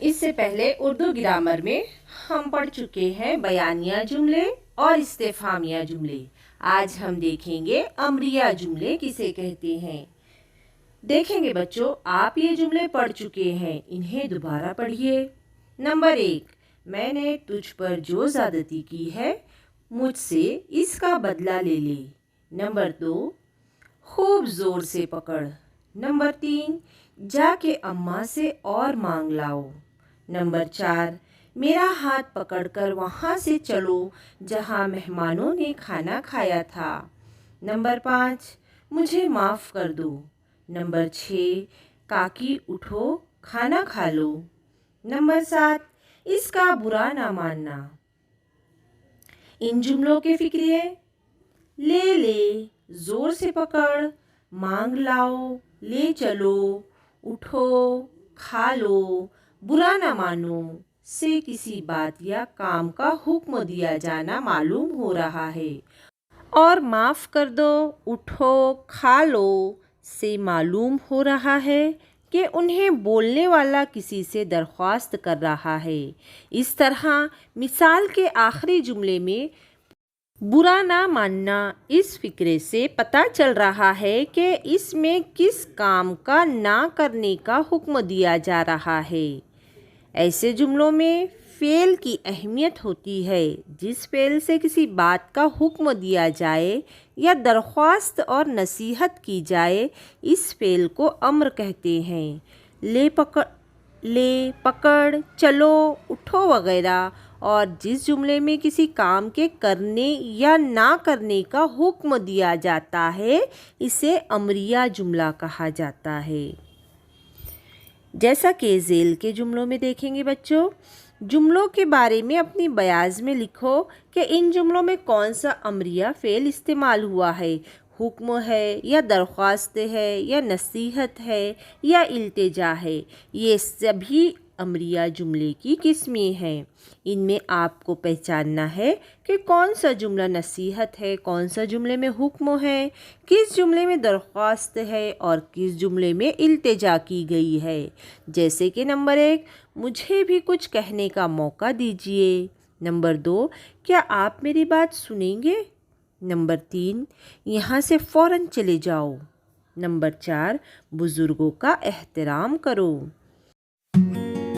اس سے پہلے اردو گرامر میں ہم پڑھ چکے ہیں بیانیہ جملے اور استفہامیہ جملے۔ آج ہم دیکھیں گے امریہ جملے کسے کہتے ہیں۔ دیکھیں گے بچوں، آپ یہ جملے پڑھ چکے ہیں، انہیں دوبارہ پڑھیے۔ نمبر 1، میں نے تجھ پر جو زیادتی کی ہے مجھ سے اس کا بدلہ لے لے۔ نمبر 2، خوب زور سے پکڑ۔ نمبر 3، جا کے اماں سے اور مانگ لاؤ۔ نمبر 4، میرا ہاتھ پکڑ کر وہاں سے چلو جہاں مہمانوں نے کھانا کھایا تھا۔ نمبر 5، مجھے معاف کر دو۔ نمبر 6، کاکی اٹھو کھانا کھا لو۔ نمبر 7، اس کا برا نہ ماننا۔ ان جملوں کے فکرے: لے لے، زور سے پکڑ، مانگ لاؤ، لے چلو، اٹھو، کھا لو، برا نہ مانو سے کسی بات یا کام کا حکم دیا جانا معلوم ہو رہا ہے، اور معاف کر دو، اٹھو، کھا لو سے معلوم ہو رہا ہے کہ انہیں بولنے والا کسی سے درخواست کر رہا ہے۔ اس طرح مثال کے آخری جملے میں برا نہ ماننا اس فکرے سے پتہ چل رہا ہے کہ اس میں کس کام کا نہ کرنے کا حکم دیا جا رہا ہے۔ ایسے جملوں میں فعل کی اہمیت ہوتی ہے۔ جس فعل سے کسی بات کا حکم دیا جائے یا درخواست اور نصیحت کی جائے، اس فعل کو امر کہتے ہیں۔ لے، پکڑ، چلو، اٹھو وغیرہ، اور جس جملے میں کسی کام کے کرنے یا نہ کرنے کا حکم دیا جاتا ہے اسے امریہ جملہ کہا جاتا ہے۔ جیسا کہ ذیل کے جملوں میں دیکھیں گے بچوں، جملوں کے بارے میں اپنی بیاض میں لکھو کہ ان جملوں میں کون سا امریہ فعل استعمال ہوا ہے، حکم ہے یا درخواست ہے یا نصیحت ہے یا التجا ہے۔ یہ سبھی امریہ جملے کی قسمیں ہیں۔ ان میں آپ کو پہچاننا ہے کہ کون سا جملہ نصیحت ہے، کون سا جملے میں حکم ہے، کس جملے میں درخواست ہے اور کس جملے میں التجا کی گئی ہے۔ جیسے کہ نمبر 1، مجھے بھی کچھ کہنے کا موقع دیجیے۔ نمبر 2، کیا آپ میری بات سنیں گے؟ نمبر 3، یہاں سے فوراً چلے جاؤ۔ نمبر 4، بزرگوں کا احترام کرو۔